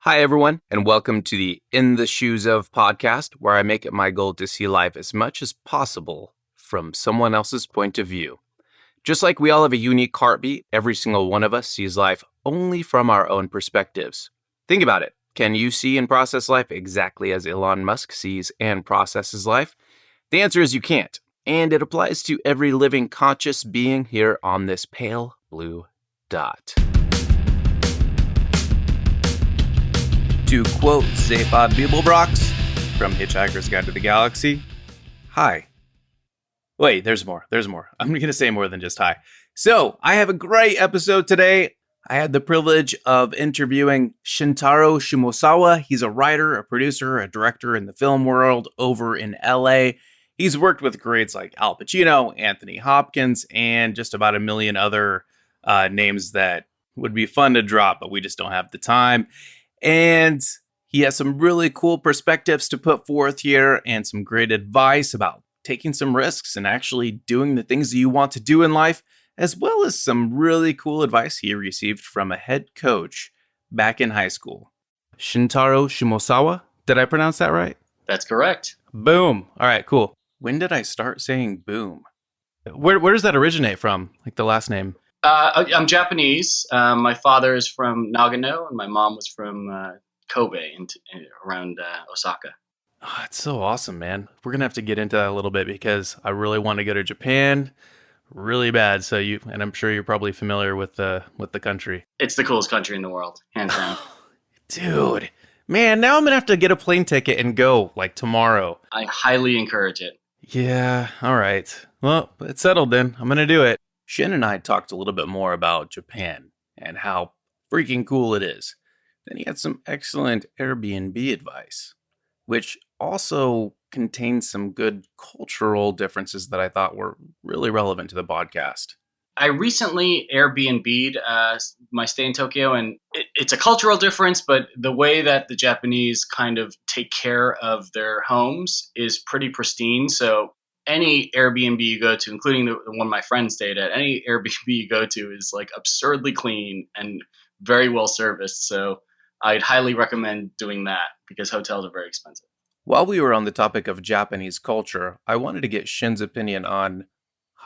Hi, everyone, and welcome to the In the Shoes of podcast, where I make it my goal to see life as much as possible from someone else's point of view. Just like we all have a unique heartbeat, every single one of us sees life only from our own perspectives. Think about it. Can you see and process life exactly as Elon Musk sees and processes life? The answer is you can't, and it applies to every living conscious being here on this pale blue dot. To quote Zaphod Beeblebrox from Hitchhiker's Guide to the Galaxy, hi. Wait, there's more. I'm going to say more than just hi. So, I have a great episode today. I had the privilege of interviewing Shintaro Shimosawa. He's a writer, a producer, a director in the film world over in LA. He's worked with greats like Al Pacino, Anthony Hopkins, and just about a million other names that would be fun to drop, but we just don't have the time. And he has some really cool perspectives to put forth here and some great advice about taking some risks and actually doing the things that you want to do in life, as well as some really cool advice he received from a head coach back in high school. Shintaro Shimosawa, did I pronounce that right? That's correct. Boom. All right, cool. When did I start saying boom? Where does that originate from, like the last name? I'm Japanese. My father is from Nagano, and my mom was from Kobe, around Osaka. Oh, it's so awesome, man. We're gonna have to get into that a little bit because I really want to go to Japan, really bad. And I'm sure you're probably familiar with the country. It's the coolest country in the world, hands down. Dude, man, now I'm gonna have to get a plane ticket and go like tomorrow. I highly encourage it. Yeah, all right. Well, it's settled then. I'm gonna do it. Shin and I talked a little bit more about Japan and how freaking cool it is. Then he had some excellent Airbnb advice, which also contains some good cultural differences that I thought were really relevant to the podcast. I recently Airbnb'd my stay in Tokyo, and it's a cultural difference, but the way that the Japanese kind of take care of their homes is pretty pristine. So any Airbnb you go to, including the one my friend stayed at, any Airbnb you go to is like absurdly clean and very well serviced. So I'd highly recommend doing that because hotels are very expensive. While we were on the topic of Japanese culture, I wanted to get Shin's opinion on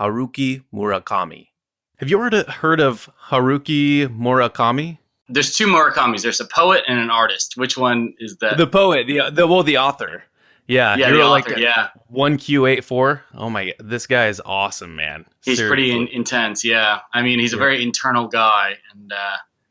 Haruki Murakami. Have you ever heard of Haruki Murakami? There's two Murakamis. There's a poet and an artist. Which one is that? The poet, the author. Yeah, the author, yeah. 1Q84. Oh my god, this guy is awesome, man. He's Seriously. pretty intense, yeah. I mean, he's a very internal guy, and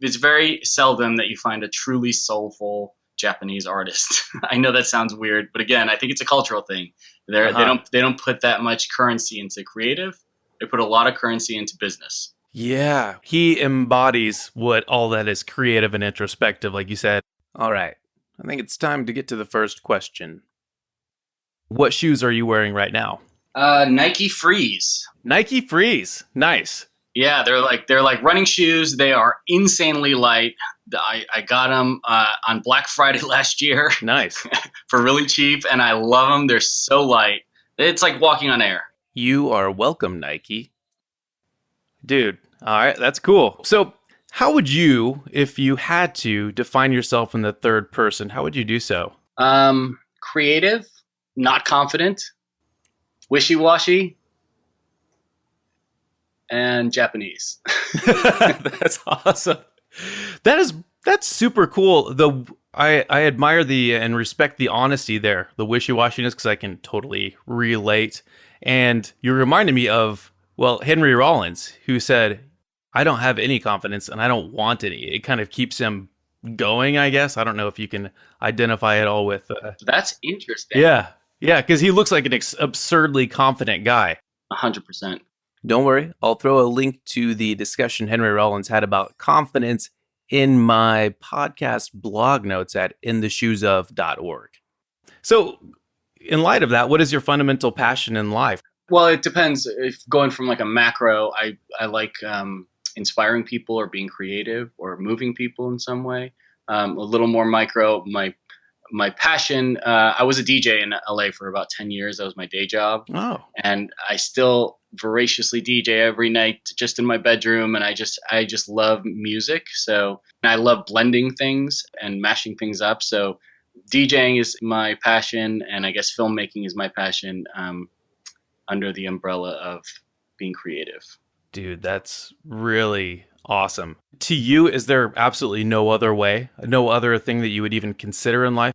it's very seldom that you find a truly soulful Japanese artist. I know that sounds weird, but again, I think it's a cultural thing. They don't put that much currency into creative. They put a lot of currency into business. Yeah, he embodies what all that is creative and introspective, like you said. All right, I think it's time to get to the first question. What shoes are you wearing right now? Nike Freeze. Nike Freeze. Nice. Yeah, they're like running shoes. They are insanely light. I got them on Black Friday last year. Nice. For really cheap, and I love them. They're so light. It's like walking on air. You are welcome, Nike. Dude, all right, that's cool. So, how would you, if you had to, define yourself in the third person? How would you do so? Creative. Not confident, wishy-washy, and Japanese. That's awesome. That's super cool. I admire and respect the honesty there, the wishy-washiness, because I can totally relate. And you reminded me of, Henry Rollins, who said, I don't have any confidence and I don't want any. It kind of keeps him going, I guess. I don't know if you can identify it all with... That's interesting. Yeah, because he looks like an absurdly confident guy. 100%. Don't worry, I'll throw a link to the discussion Henry Rollins had about confidence in my podcast blog notes at intheshoesof.org. So, in light of that, what is your fundamental passion in life? Well, it depends. If going from like a macro, I like inspiring people or being creative or moving people in some way. A little more micro, my passion, I was a DJ in LA for about 10 years. That was my day job. Oh. And I still voraciously DJ every night just in my bedroom, and I just love music. So and I love blending things and mashing things up. So DJing is my passion, and I guess filmmaking is my passion, under the umbrella of being creative. Dude, that's really awesome. To you, is there absolutely no other way, no other thing that you would even consider in life?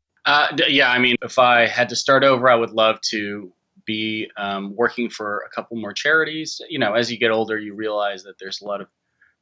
Yeah, I mean, if I had to start over, I would love to be working for a couple more charities. You know, as you get older, you realize that there's a lot of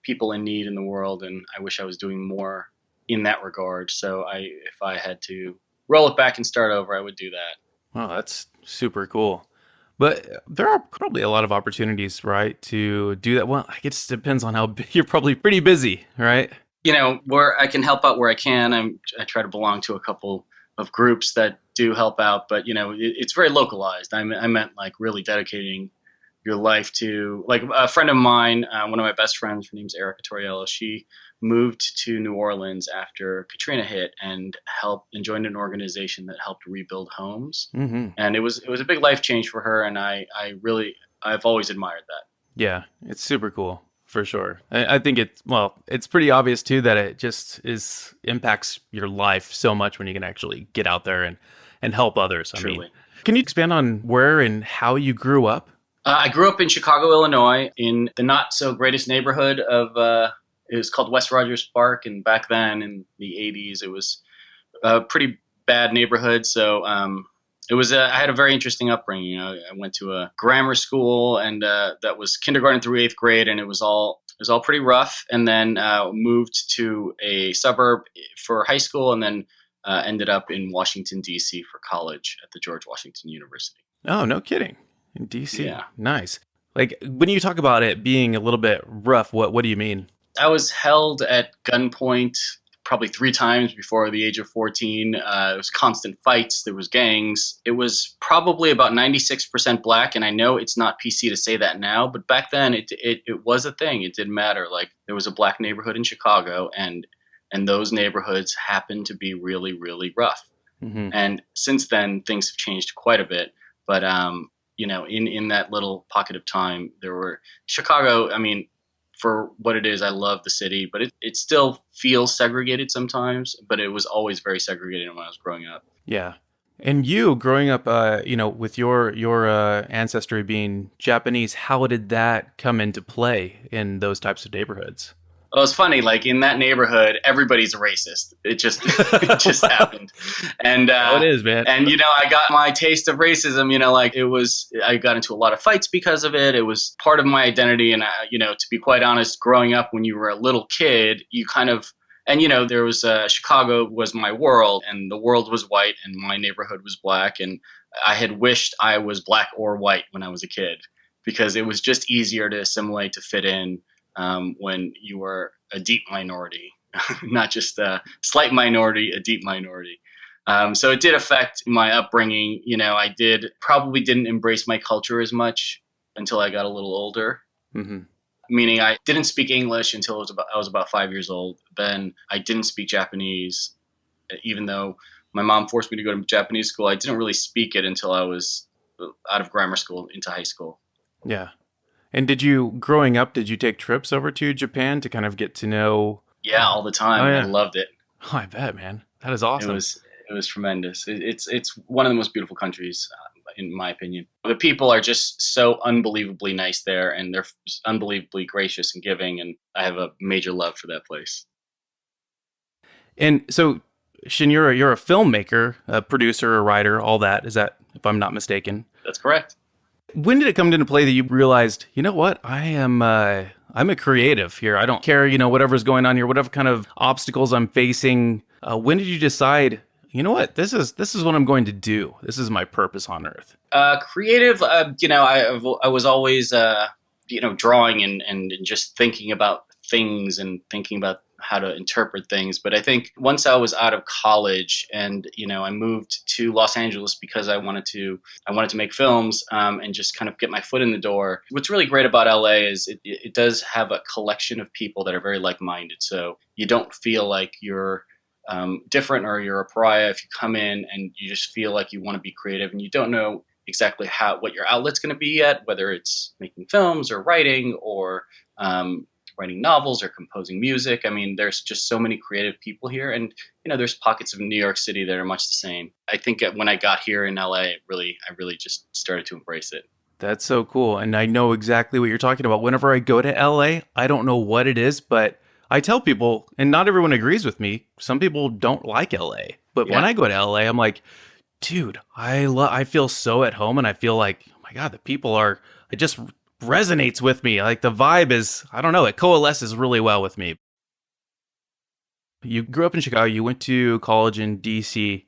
people in need in the world, and I wish I was doing more in that regard. So if I had to roll it back and start over, I would do that. Oh, that's super cool. But there are probably a lot of opportunities, right, to do that. Well, I guess it depends on you're probably pretty busy, right? You know, where I can help out where I can. I try to belong to a couple of groups that do help out, but you know, it's very localized. I meant like really dedicating your life to, like, a friend of mine, one of my best friends. Her name's Erica Torriello. She moved to New Orleans after Katrina hit and helped and joined an organization that helped rebuild homes. Mm-hmm. And it was a big life change for her, and I've always admired that. Yeah, it's super cool for sure. I think it's pretty obvious too that it just impacts your life so much when you can actually get out there and help others. I Truly. mean, can you expand on where and how you grew up? I grew up in Chicago, Illinois, in the not so greatest neighborhood of, it was called West Rogers Park. And back then in the 80s, it was a pretty bad neighborhood. So I had a very interesting upbringing. I went to a grammar school, and that was kindergarten through eighth grade, and it was all pretty rough. And then moved to a suburb for high school, and then ended up in Washington, D.C. for college at the George Washington University. Oh, no kidding. In DC. Yeah. Nice. Like when you talk about it being a little bit rough, what do you mean? I was held at gunpoint probably 3 times before the age of 14. It was constant fights. There was gangs. It was probably about 96% black. And I know it's not PC to say that now, but back then it was a thing. It didn't matter. Like, there was a black neighborhood in Chicago, and those neighborhoods happened to be really, really rough. Mm-hmm. And since then, things have changed quite a bit. But, you know, in that little pocket of time, there were Chicago. I mean, for what it is, I love the city, but it still feels segregated sometimes. But it was always very segregated when I was growing up. Yeah. And you growing up, with your ancestry being Japanese, how did that come into play in those types of neighborhoods? Well, it's funny. Like, in that neighborhood, everybody's a racist. It just it just happened, and Oh, it is, man. and you know, I got my taste of racism. You know, like, I got into a lot of fights because of it. It was part of my identity, and you know, to be quite honest, growing up when you were a little kid, you kind of, and you know, there was Chicago was my world, and the world was white, and my neighborhood was black, and I had wished I was black or white when I was a kid, because it was just easier to assimilate, to fit in. When you were a deep minority, not just a slight minority, a deep minority. So it did affect my upbringing. You know, I probably didn't embrace my culture as much until I got a little older. Mm-hmm. Meaning, I didn't speak English until I was about 5 years old. Then I didn't speak Japanese, even though my mom forced me to go to Japanese school. I didn't really speak it until I was out of grammar school into high school. Yeah. And growing up, did you take trips over to Japan to kind of get to know? Yeah, all the time. Oh, yeah. I loved it. Oh, I bet, man. That is awesome. It was tremendous. It's one of the most beautiful countries, in my opinion. The people are just so unbelievably nice there, and they're unbelievably gracious and giving, and I have a major love for that place. And so, Shin, you're a filmmaker, a producer, a writer, all that. Is that, if I'm not mistaken? That's correct. When did it come into play that you realized, you know what, I'm a creative here. I don't care, whatever's going on here, whatever kind of obstacles I'm facing. When did you decide, you know what, this is what I'm going to do. This is my purpose on earth. Creative, I was always, drawing and just thinking about things and thinking about how to interpret things. But I think once I was out of college and, I moved to Los Angeles because I wanted to make films, and just kind of get my foot in the door. What's really great about LA is it does have a collection of people that are very like-minded. So you don't feel like you're different or you're a pariah if you come in and you just feel like you want to be creative and you don't know exactly what your outlet's going to be at, whether it's making films or writing or writing novels or composing music. I mean, there's just so many creative people here, and there's pockets of New York City that are much the same. I think when I got here in LA, I really just started to embrace it. That's so cool. And I know exactly what you're talking about. Whenever I go to LA, I don't know what it is, but I tell people, and not everyone agrees with me. Some people don't like LA. But when Yeah. I go to LA, I'm like, dude, I feel so at home, and I feel like, oh my God, the people are, it just resonates with me. Like the vibe is, I don't know, it coalesces really well with me. You grew up in Chicago, you went to college in DC,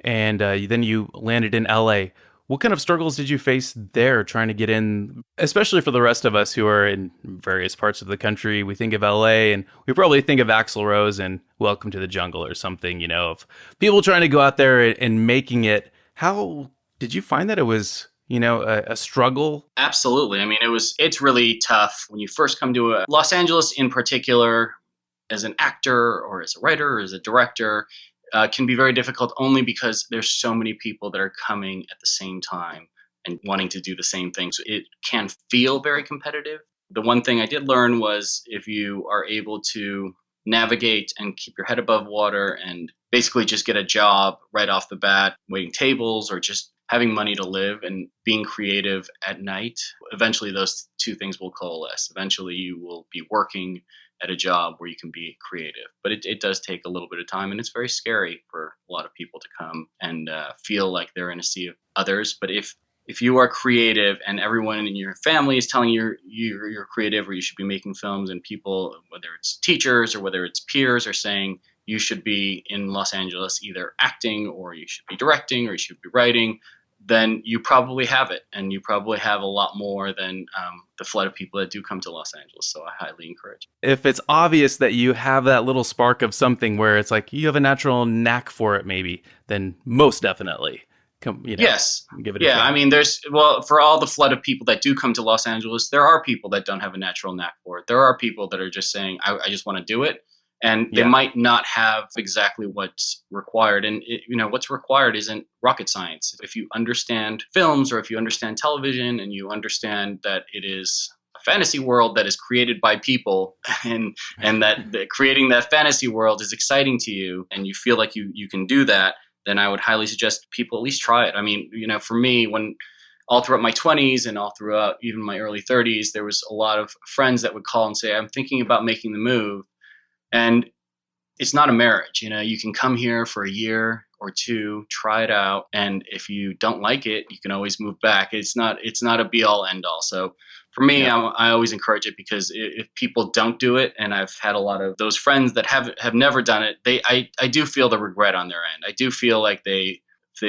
and then you landed in LA. What kind of struggles did you face there trying to get in, especially for the rest of us who are in various parts of the country? We think of LA and we probably think of Axl Rose and Welcome to the Jungle or something, of people trying to go out there and making it. How did you find that it was, a struggle? Absolutely. I mean, it's really tough when you first come to Los Angeles in particular, as an actor or as a writer or as a director. Can be very difficult only because there's so many people that are coming at the same time and wanting to do the same thing. So it can feel very competitive. The one thing I did learn was if you are able to navigate and keep your head above water and basically just get a job right off the bat, waiting tables or just having money to live and being creative at night, eventually those two things will coalesce. Eventually you will be working at a job where you can be creative. But it does take a little bit of time, and it's very scary for a lot of people to come and feel like they're in a sea of others. But if you are creative and everyone in your family is telling you you're creative or you should be making films, and people, whether it's teachers or whether it's peers, are saying you should be in Los Angeles either acting or you should be directing or you should be writing, then you probably have it, and you probably have a lot more than the flood of people that do come to Los Angeles. So I highly encourage it. If it's obvious that you have that little spark of something where it's like you have a natural knack for it, maybe, then most definitely come, Yes. give it a Yeah. shot. I mean, for all the flood of people that do come to Los Angeles, there are people that don't have a natural knack for it. There are people that are just saying, I just want to do it. And they Yeah. might not have exactly what's required. And what's required isn't rocket science. If you understand films or if you understand television and you understand that it is a fantasy world that is created by people and that creating that fantasy world is exciting to you and you feel like you can do that, then I would highly suggest people at least try it. I mean, for me, when all throughout my 20s and all throughout even my early 30s, there was a lot of friends that would call and say, I'm thinking about making the move. And it's not a marriage. You can come here for a year or two, try it out. And if you don't like it, you can always move back. It's not a be all end all. So for me, Yeah. I always encourage it because if people don't do it, and I've had a lot of those friends that have never done it, I do feel the regret on their end. I do feel like they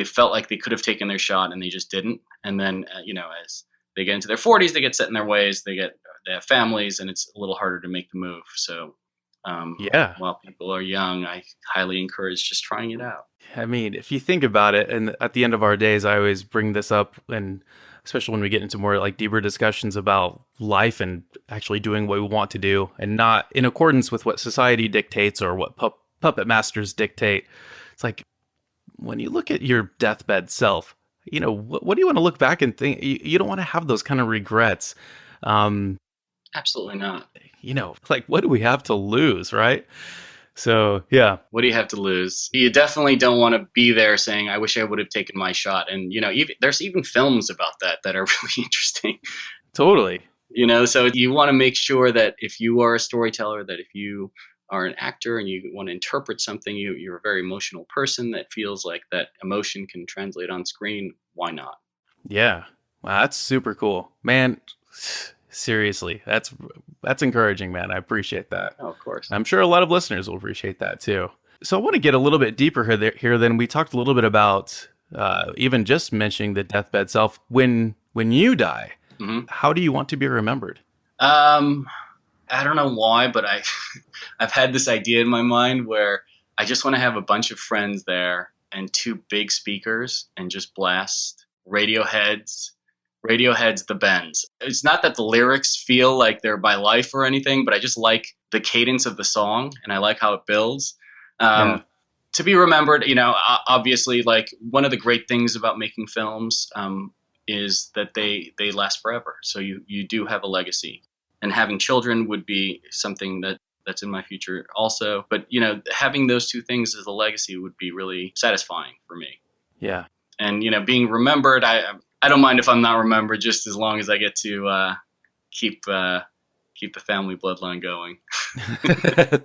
felt like they could have taken their shot and they just didn't. And then, as they get into their 40s, they get set in their ways, they have families, and it's a little harder to make the move. So Yeah. while people are young, I highly encourage just trying it out. I mean, if you think about it, and at the end of our days, I always bring this up, and especially when we get into more like deeper discussions about life and actually doing what we want to do and not in accordance with what society dictates or what puppet masters dictate. It's like when you look at your deathbed self, what do you want to look back and think? You don't want to have those kind of regrets. Absolutely not. Like what do we have to lose, right? So, yeah. What do you have to lose? You definitely don't want to be there saying, I wish I would have taken my shot. And, there's even films about that are really interesting. Totally. So you want to make sure that if you are a storyteller, that if you are an actor and you want to interpret something, you're a very emotional person that feels like that emotion can translate on screen. Why not? Yeah. Wow, that's super cool. Man, seriously, that's encouraging, man. I appreciate that. Oh, of course. I'm sure a lot of listeners will appreciate that too. So I want to get a little bit deeper here. Then we talked a little bit about even just mentioning the deathbed self. When you die, Mm-hmm. how do you want to be remembered? I don't know why, but I've had this idea in my mind where I just want to have a bunch of friends there and two big speakers and just blast Radiohead's The Bends. It's not that the lyrics feel like they're by life or anything, but I just like the cadence of the song and I like how it builds. Yeah. to be remembered, obviously, like one of the great things about making films is that they last forever. So you do have a legacy, and having children would be something that's in my future also. But having those two things as a legacy would be really satisfying for me. Yeah. And being remembered, I don't mind if I'm not remembered, just as long as I get to keep the family bloodline going.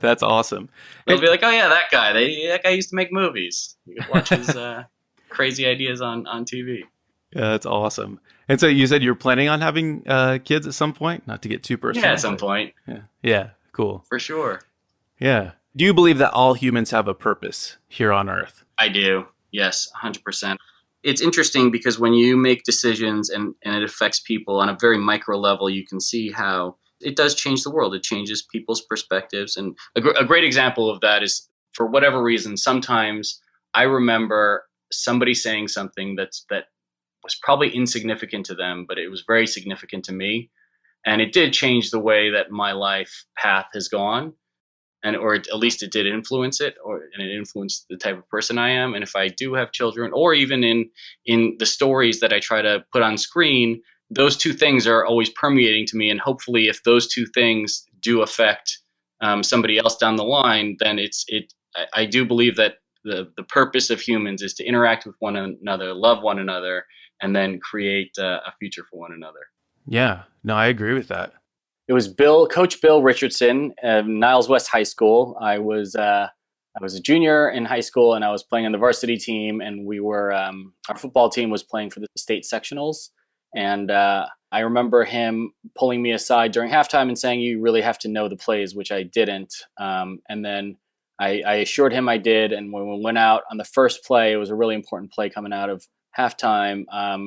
That's awesome. They'll be like, oh yeah, that guy. That guy used to make movies. You could watch his crazy ideas on TV. Yeah, that's awesome. And so you said you're planning on having kids at some point? Not to get too personal. Yeah, at some point. Yeah, cool. For sure. Yeah. Do you believe that all humans have a purpose here on Earth? I do. Yes, 100%. It's interesting because when you make decisions and it affects people on a very micro level, you can see how it does change the world. It changes people's perspectives. And a great example of that is, for whatever reason, sometimes I remember somebody saying something that was probably insignificant to them, but it was very significant to me. And it did change the way that my life path has gone. Or at least it did influence it, and it influenced the type of person I am. And if I do have children, or even in the stories that I try to put on screen, those two things are always permeating to me. And hopefully, if those two things do affect somebody else down the line, then I do believe that the purpose of humans is to interact with one another, love one another, and then create a future for one another. Yeah, no, I agree with that. It was Coach Bill Richardson of Niles West High School. I was a junior in high school, and I was playing on the varsity team. And we were our football team was playing for the state sectionals. And I remember him pulling me aside during halftime and saying, "You really have to know the plays," which I didn't. And then I assured him I did. And when we went out on the first play, it was a really important play coming out of halftime. I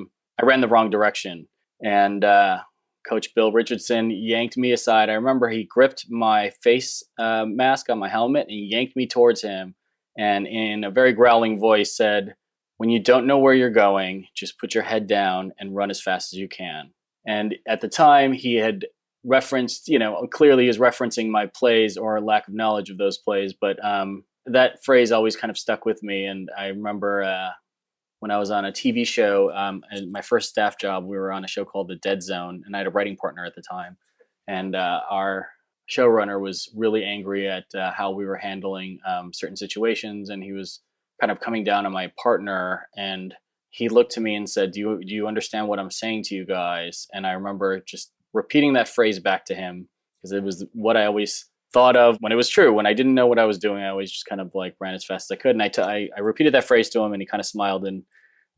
ran the wrong direction, and Coach Bill Richardson yanked me aside. I remember he gripped my face mask on my helmet and yanked me towards him, and in a very growling voice said, "When you don't know where you're going, just put your head down and run as fast as you can." And at the time, he had referenced, clearly he was referencing my plays or lack of knowledge of those plays, but that phrase always kind of stuck with me. And I remember when I was on a TV show, and my first staff job, we were on a show called The Dead Zone, and I had a writing partner at the time. And our showrunner was really angry at how we were handling certain situations, and he was kind of coming down on my partner. And he looked to me and said, do you understand what I'm saying to you guys? And I remember just repeating that phrase back to him, because it was what I always thought of when it was true. When I didn't know what I was doing, I always just kind of like ran as fast as I could. And I repeated that phrase to him, and he kind of smiled and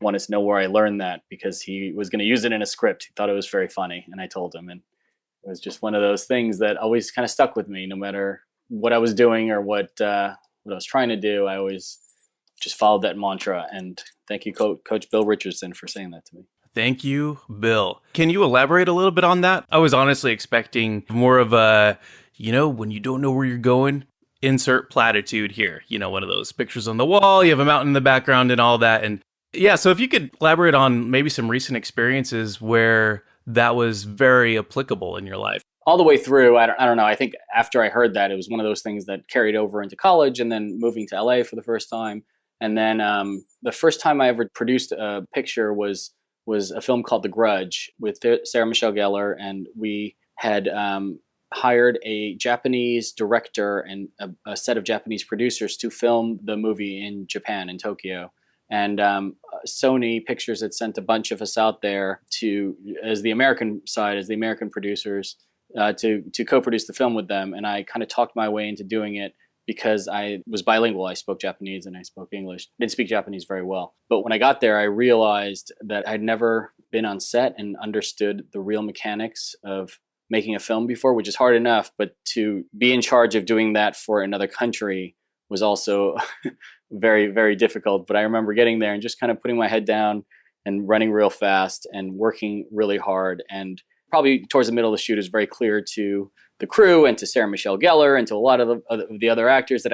wanted to know where I learned that, because he was going to use it in a script. He thought it was very funny. And I told him, and it was just one of those things that always kind of stuck with me. No matter what I was doing or what I was trying to do, I always just followed that mantra. And thank you, Coach Bill Richardson, for saying that to me. Thank you, Bill. Can you elaborate a little bit on that? I was honestly expecting more of a, when you don't know where you're going, insert platitude here. One of those pictures on the wall, you have a mountain in the background and all that. And yeah, so if you could elaborate on maybe some recent experiences where that was very applicable in your life. All the way through, I don't know. I think after I heard that, it was one of those things that carried over into college, and then moving to LA for the first time. And then the first time I ever produced a picture was a film called The Grudge with Sarah Michelle Gellar, and we had hired a Japanese director and a set of Japanese producers to film the movie in Japan, in Tokyo. And Sony Pictures had sent a bunch of us out there as the American producers, to co-produce the film with them. And I kind of talked my way into doing it because I was bilingual. I spoke Japanese and I spoke English. I didn't speak Japanese very well. But when I got there, I realized that I'd never been on set and understood the real mechanics of making a film before, which is hard enough. But to be in charge of doing that for another country was also very, very difficult. But I remember getting there and just kind of putting my head down and running real fast and working really hard. And probably towards the middle of the shoot, it was very clear to the crew and to Sarah Michelle Gellar and to a lot of the other actors that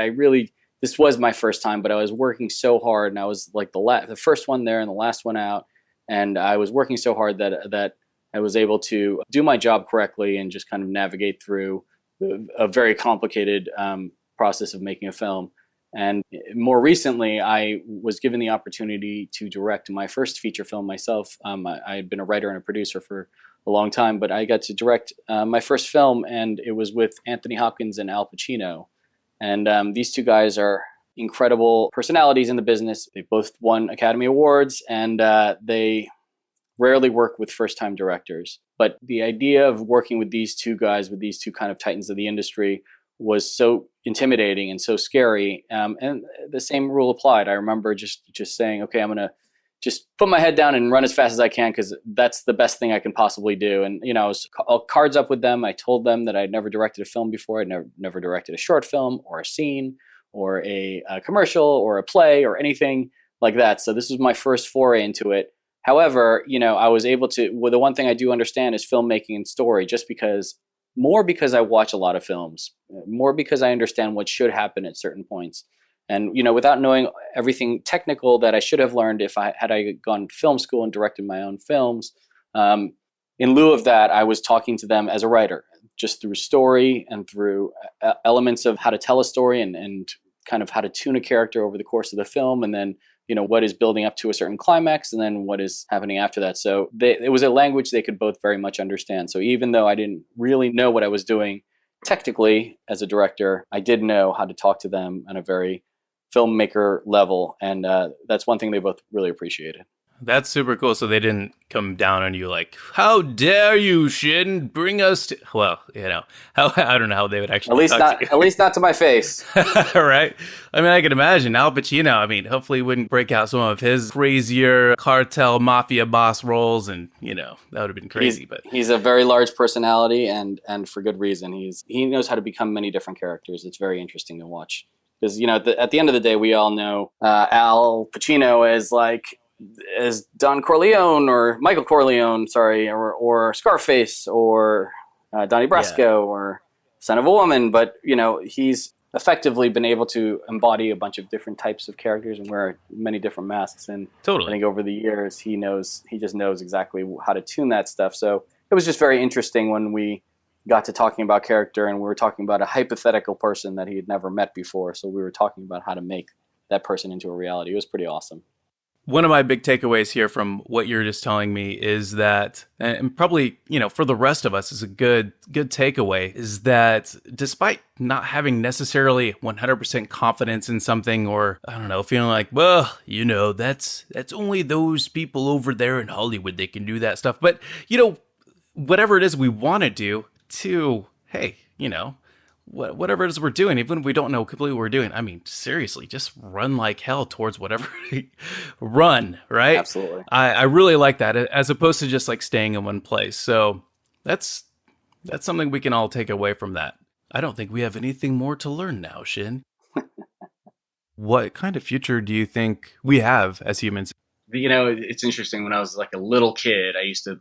this was my first time, but I was working so hard, and I was like the first one there and the last one out. And I was working so hard that I was able to do my job correctly and just kind of navigate through a very complicated process of making a film. And more recently, I was given the opportunity to direct my first feature film myself. I had been a writer and a producer for a long time, but I got to direct my first film, and it was with Anthony Hopkins and Al Pacino. And these two guys are incredible personalities in the business. They both won Academy Awards, and they rarely work with first-time directors. But the idea of working with these two guys, with these two kind of titans of the industry, was so intimidating and so scary. And the same rule applied. I remember just saying, okay, I'm going to just put my head down and run as fast as I can because that's the best thing I can possibly do. And, I was cards up with them. I told them that I'd never directed a film before. I'd never directed a short film or a scene or a commercial or a play or anything like that. So this was my first foray into it. However, I was able to, well, the one thing I do understand is filmmaking and story, just because I watch a lot of films, more because I understand what should happen at certain points. And, without knowing everything technical that I should have learned had I gone to film school and directed my own films, in lieu of that, I was talking to them as a writer, just through story and through elements of how to tell a story and kind of how to tune a character over the course of the film. And then, what is building up to a certain climax and then what is happening after that. So it was a language they could both very much understand. So even though I didn't really know what I was doing technically as a director, I did know how to talk to them on a very filmmaker level. And that's one thing they both really appreciated. That's super cool. So they didn't come down on you like, how dare you, Shin, bring us to, well, I don't know how they would actually at least not to my face. Right. I mean, I can imagine Al Pacino, hopefully wouldn't break out some of his crazier cartel mafia boss roles, and that would have been crazy. But he's a very large personality, and for good reason. He knows how to become many different characters. It's very interesting to watch because at the end of the day, we all know Al Pacino as Don Corleone or Michael Corleone, or Scarface or Donnie Brasco or Son of a Woman. But, he's effectively been able to embody a bunch of different types of characters and wear many different masks. And totally. I think over the years, he just knows exactly how to tune that stuff. So it was just very interesting when we got to talking about character and we were talking about a hypothetical person that he had never met before. So we were talking about how to make that person into a reality. It was pretty awesome. One of my big takeaways here from what you're just telling me is that, and probably, for the rest of us is a good takeaway, is that despite not having necessarily 100% confidence in something, or, I don't know, feeling like, well, that's only those people over there in Hollywood, they can do that stuff. But, whatever it is we want to do, hey, whatever it is we're doing, even if we don't know completely what we're doing, seriously, just run like hell towards whatever. Run, right? Absolutely. I really like that, as opposed to just like staying in one place. So that's something we can all take away from that. I don't think we have anything more to learn now, Shin. What kind of future do you think we have as humans? It's interesting. When I was like a little kid, I used to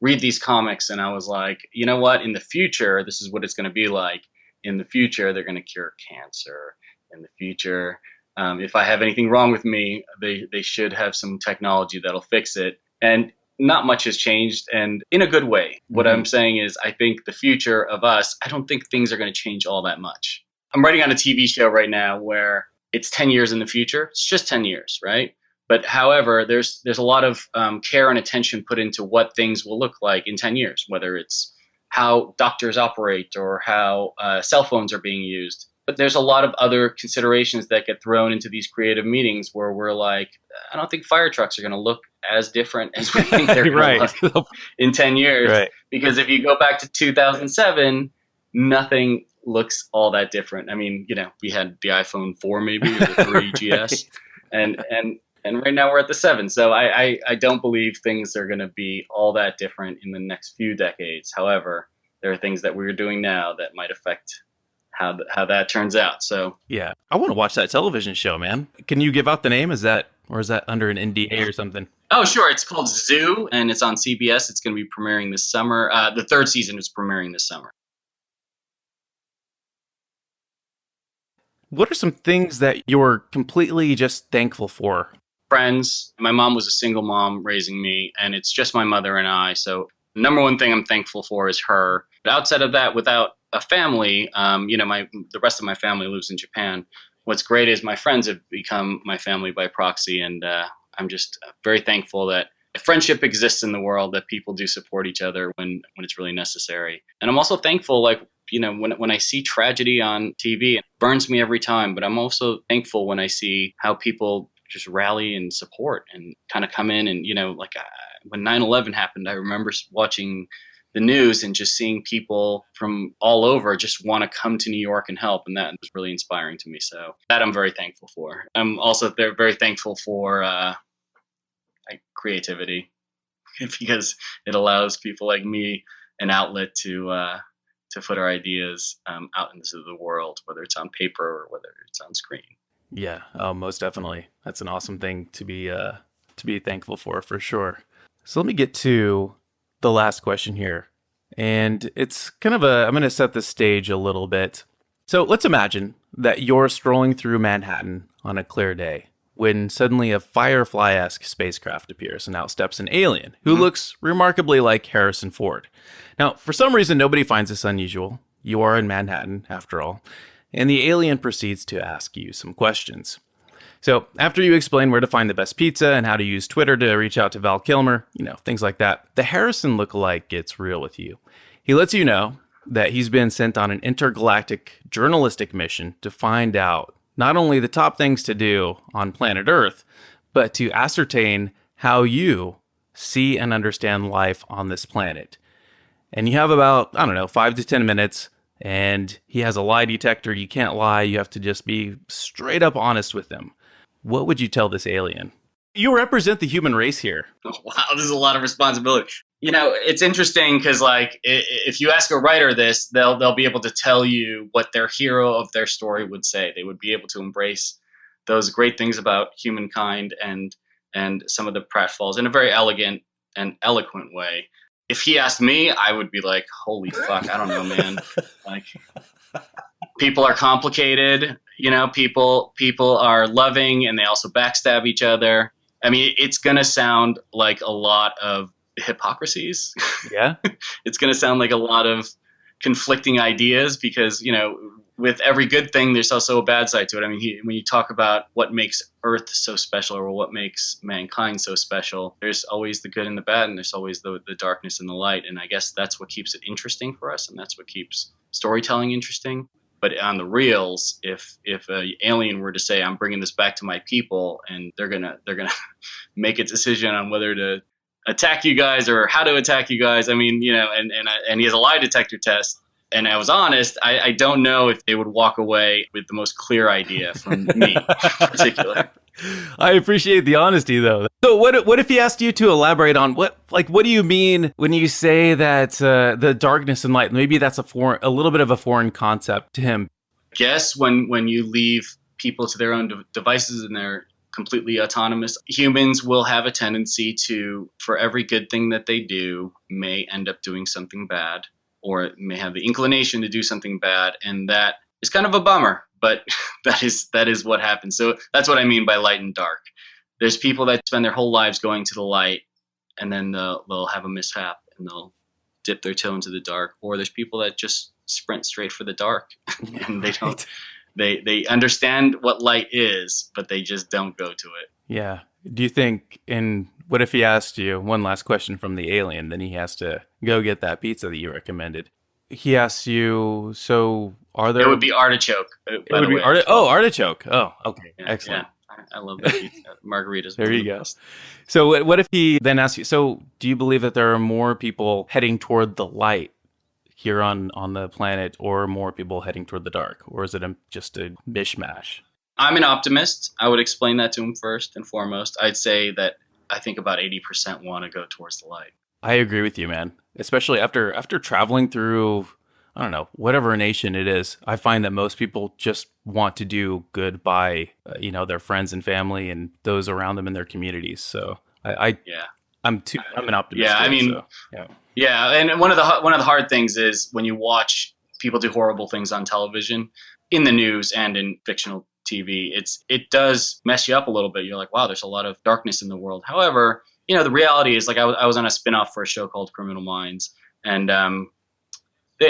read these comics, and I was like, you know what? In the future, this is what it's going to be like. In the future, they're going to cure cancer. In the future, if I have anything wrong with me, they should have some technology that'll fix it. And not much has changed, and in a good way. What I'm saying is, I think the future of us, I don't think things are going to change all that much. I'm writing on a TV show right now where it's 10 years in the future. It's just 10 years, right? But however, there's a lot of care and attention put into what things will look like in 10 years, whether it's how doctors operate or how cell phones are being used. But there's a lot of other considerations that get thrown into these creative meetings where we're like, I don't think fire trucks are going to look as different as we think they're going to look in 10 years. Right. Because if you go back to 2007, nothing looks all that different. We had the iPhone 4 maybe, or the 3 GS. And right now we're at the 7. So I don't believe things are going to be all that different in the next few decades. However, there are things that we're doing now that might affect how that turns out. So yeah, I want to watch that television show, man. Can you give out the name? Is that under an NDA or something? Oh, sure. It's called Zoo, and it's on CBS. It's going to be premiering this summer. The 3rd season is premiering this summer. What are some things that you're completely just thankful for? Friends. My mom was a single mom raising me, and it's just my mother and I. So the number one thing I'm thankful for is her. But outside of that, without a family, the rest of my family lives in Japan. what's great is my friends have become my family by proxy, and I'm just very thankful that friendship exists in the world, that people do support each other when it's really necessary. And I'm also thankful, like, when I see tragedy on TV, it burns me every time. But I'm also thankful when I see how people just rally and support and kind of come in. And, when 9/11 happened, I remember watching the news and just seeing people from all over just want to come to New York and help. And that was really inspiring to me. So that I'm very thankful for. I'm also very thankful for creativity, because it allows people like me an outlet to put our ideas out into the world, whether it's on paper or whether it's on screen. Yeah, most definitely. That's an awesome thing to be thankful for sure. So let me get to the last question here. And it's kind of I'm going to set the stage a little bit. So let's imagine that you're strolling through Manhattan on a clear day when suddenly a Firefly-esque spacecraft appears, and out steps an alien who looks remarkably like Harrison Ford. Now, for some reason, nobody finds this unusual. You are in Manhattan, after all, and the alien proceeds to ask you some questions. So after you explain where to find the best pizza and how to use Twitter to reach out to Val Kilmer, things like that, the Harrison lookalike gets real with you. He lets you know that he's been sent on an intergalactic journalistic mission to find out not only the top things to do on planet Earth, but to ascertain how you see and understand life on this planet. And you have about, 5 to 10 minutes, and he has a lie detector. You can't lie. You have to just be straight up honest with him. What would you tell this alien? You represent the human race here. Oh, wow, this is a lot of responsibility. It's interesting because, like, if you ask a writer this, they'll be able to tell you what their hero of their story would say. They would be able to embrace those great things about humankind and some of the pratfalls in a very elegant and eloquent way. If he asked me, I would be like, holy fuck, I don't know, man. Like, people are complicated. People are loving, and they also backstab each other. I mean, it's going to sound like a lot of hypocrisies. Yeah. It's going to sound like a lot of conflicting ideas because, with every good thing, there's also a bad side to it. I mean, when you talk about what makes Earth so special or what makes mankind so special, there's always the good and the bad, and there's always the darkness and the light. And I guess that's what keeps it interesting for us, and that's what keeps storytelling interesting. But on the reels, if an alien were to say, "I'm bringing this back to my people," and they're gonna make a decision on whether to attack you guys or how to attack you guys, I mean, and he has a lie detector test, and I was honest, I don't know if they would walk away with the most clear idea from me in particular. I appreciate the honesty, though. So what if he asked you to elaborate on what do you mean when you say that the darkness and light? Maybe that's a little bit of a foreign concept to him. I guess when you leave people to their own devices and they're completely autonomous, humans will have a tendency to, for every good thing that they do, may end up doing something bad, or may have the inclination to do something bad, and that is kind of a bummer. But that is what happens. So that's what I mean by light and dark. There's people that spend their whole lives going to the light, and then they'll have a mishap and they'll dip their toe into the dark. Or there's people that just sprint straight for the dark, and they don't. They understand what light is, but they just don't go to it. Yeah. Do you think? And what if he asked you one last question from the alien? Then he has to go get that pizza that you recommended. He asks you, so are there... It would be artichoke. It would be artichoke. Oh, okay. Yeah, excellent. Yeah. I love that pizza. Margaritas. There you go. So what if he then asks you, so do you believe that there are more people heading toward the light here on the planet, or more people heading toward the dark? Or is it just a mishmash? I'm an optimist. I would explain that to him first and foremost. I'd say that I think about 80% want to go towards the light. I agree with you, man. Especially after traveling through, I don't know, whatever nation it is, I find that most people just want to do good by, their friends and family and those around them in their communities. So I'm an optimist. Yeah, I mean, so, yeah. Yeah, and one of the hard things is when you watch people do horrible things on television, in the news and in fictional TV, it does mess you up a little bit. You're like, wow, there's a lot of darkness in the world. However, the reality is, like, I was on a spinoff for a show called Criminal Minds, and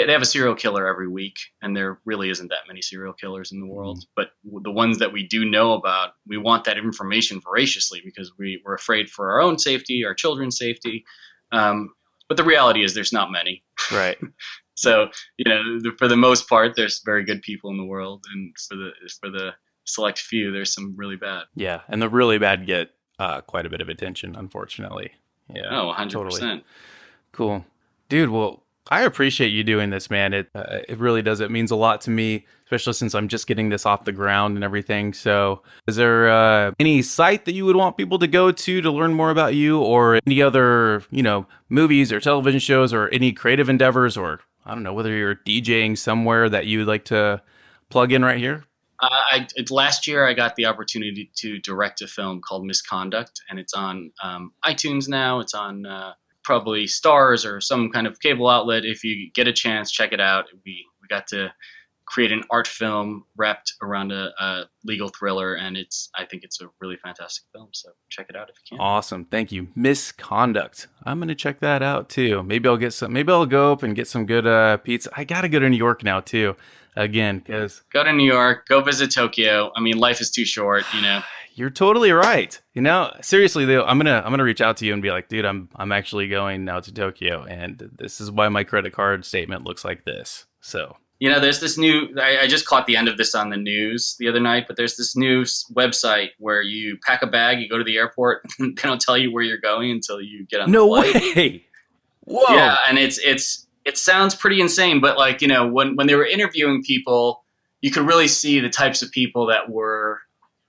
they have a serial killer every week, and there really isn't that many serial killers in the world. But the ones that we do know about, we want that information voraciously because we're afraid for our own safety, our children's safety. But the reality is there's not many. Right. So, for the most part, there's very good people in the world. And for the select few, there's some really bad. Yeah. And the really bad get quite a bit of attention, unfortunately. Yeah. Oh, 100%. Totally. Cool. Dude, well, I appreciate you doing this, man. It really does. It means a lot to me, especially since I'm just getting this off the ground and everything. So is there any site that you would want people to go to learn more about you, or any other, movies or television shows or any creative endeavors, or I don't know, whether you're DJing somewhere that you would like to plug in right here? Last year, I got the opportunity to direct a film called Misconduct, and it's on iTunes now. It's on probably Stars or some kind of cable outlet. If you get a chance, check it out. We got to create an art film wrapped around a legal thriller, and I think it's a really fantastic film. So check it out if you can. Awesome, thank you. Misconduct. I'm gonna check that out too. Maybe I'll go up and get some good pizza. I gotta go to New York now too. Again, because go to New York, go visit Tokyo. I mean, life is too short, You're totally right. Seriously though, I'm gonna reach out to you and be like, dude, I'm actually going now to Tokyo, and this is why my credit card statement looks like this. So there's this new. I just caught the end of this on the news the other night, but there's this new website where you pack a bag, you go to the airport, and they don't tell you where you're going until you get on the flight. No way. Whoa. Yeah, and it sounds pretty insane, but when they were interviewing people, you could really see the types of people that were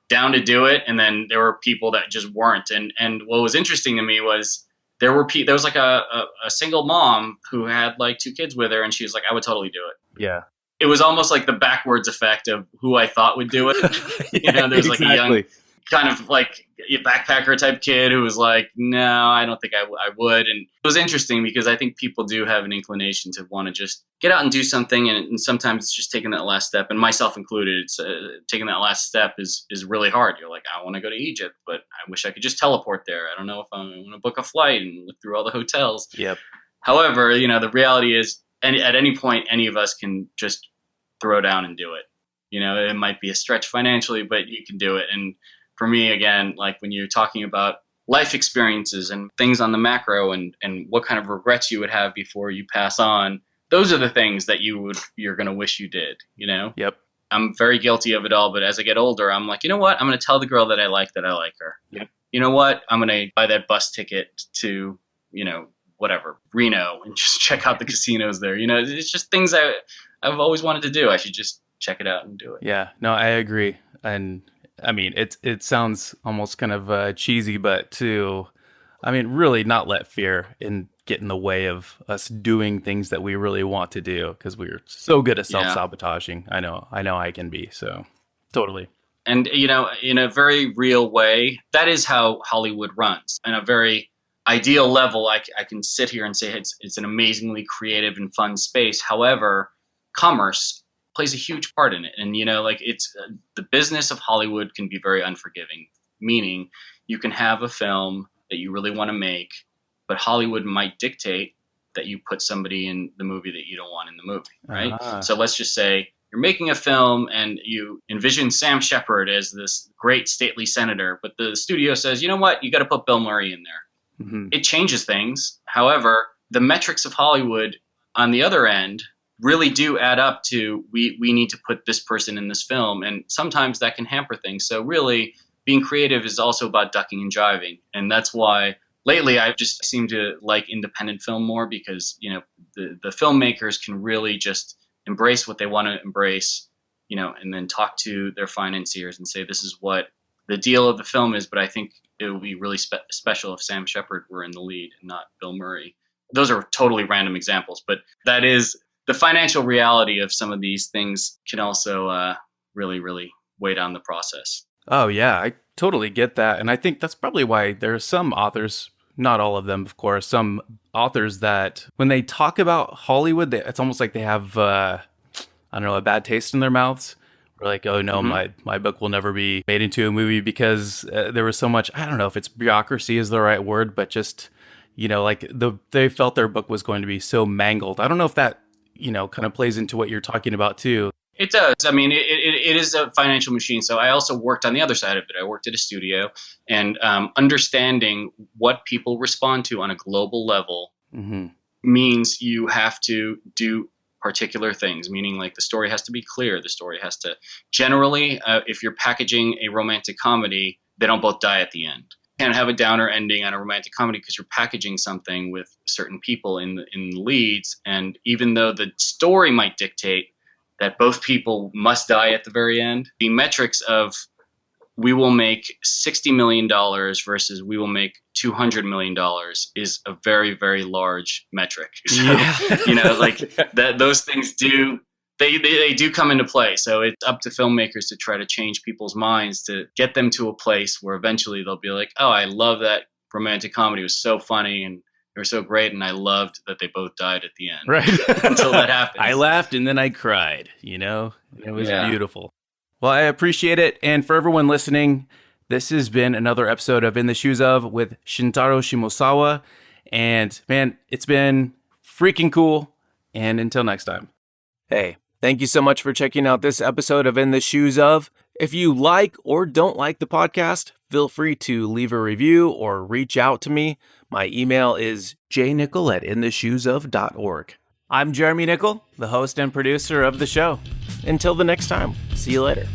down to do it, and then there were people that just weren't. And what was interesting to me was there was like a single mom who had like 2 kids with her, and she was like, I would totally do it. Yeah. It was almost like the backwards effect of who I thought would do it. There's like a young kind of like a backpacker type kid who was like, no, I don't think I would. And it was interesting because I think people do have an inclination to want to just get out and do something. And sometimes it's just taking that last step, and myself included, it's taking that last step is really hard. You're like, I want to go to Egypt, but I wish I could just teleport there. I don't know if I want to book a flight and look through all the hotels. Yep. However, the reality is, at any point, any of us can just throw down and do it. It might be a stretch financially, but you can do it. And for me, again, like when you're talking about life experiences and things on the macro and what kind of regrets you would have before you pass on, those are the things that you're going to wish you did, Yep. I'm very guilty of it all, but as I get older, I'm like, you know what? I'm going to tell the girl that I like her. Yep. You know what? I'm going to buy that bus ticket to, whatever, Reno, and just check out the casinos there. It's just things I've always wanted to do. I should just check it out and do it. Yeah, no, I agree. And I mean, it sounds almost kind of cheesy, but really not let fear get in the way of us doing things that we really want to do, because we're so good at self-sabotaging. I know I can be, so totally. And, in a very real way, that is how Hollywood runs. In a very ideal level, I can sit here and say it's an amazingly creative and fun space. However, commerce plays a huge part in it. And, it's the business of Hollywood can be very unforgiving, meaning you can have a film that you really want to make, but Hollywood might dictate that you put somebody in the movie that you don't want in the movie, right? Uh-huh. So let's just say you're making a film and you envision Sam Shepard as this great stately senator, but the studio says, you know what, you got to put Bill Murray in there. Mm-hmm. It changes things. However, the metrics of Hollywood on the other end really do add up to we need to put this person in this film, and sometimes that can hamper things. So really, being creative is also about ducking and jiving, and that's why lately I just seem to like independent film more, because the filmmakers can really just embrace what they want to embrace, and then talk to their financiers and say, this is what the deal of the film is, but I think it would be really special if Sam Shepard were in the lead and not Bill Murray. Those are totally random examples, but that is the financial reality of some of these things can also really, really weigh down the process. Oh, yeah, I totally get that. And I think that's probably why there are some authors, not all of them, of course, some authors that when they talk about Hollywood, it's almost like they have, a bad taste in their mouths. Or like, oh, no, my book will never be made into a movie because there was so much, I don't know if it's bureaucracy is the right word, but just, they felt their book was going to be so mangled. I don't know if that kind of plays into what you're talking about too. It does. I mean, it is a financial machine. So I also worked on the other side of it. I worked at a studio, and understanding what people respond to on a global level means you have to do particular things, meaning like the story has to be clear. The story has to generally, if you're packaging a romantic comedy, they don't both die at the end. You can't have a downer ending on a romantic comedy because you're packaging something with certain people in the leads. And even though the story might dictate that both people must die at the very end, the metrics of we will make $60 million versus we will make $200 million is a very, very large metric. So, those things they do come into play. So it's up to filmmakers to try to change people's minds, to get them to a place where eventually they'll be like, oh, I love that romantic comedy. It was so funny and they were so great. And I loved that they both died at the end. Right. Until that happens. I laughed and then I cried, it was beautiful. Well, I appreciate it. And for everyone listening, this has been another episode of In the Shoes of with Shintaro Shimosawa. And man, it's been freaking cool. And until next time. Hey, thank you so much for checking out this episode of In the Shoes of. If you like or don't like the podcast, feel free to leave a review or reach out to me. My email is jnickel@intheshoesof.org. I'm Jeremy Nickel, the host and producer of the show. Until the next time, see you later.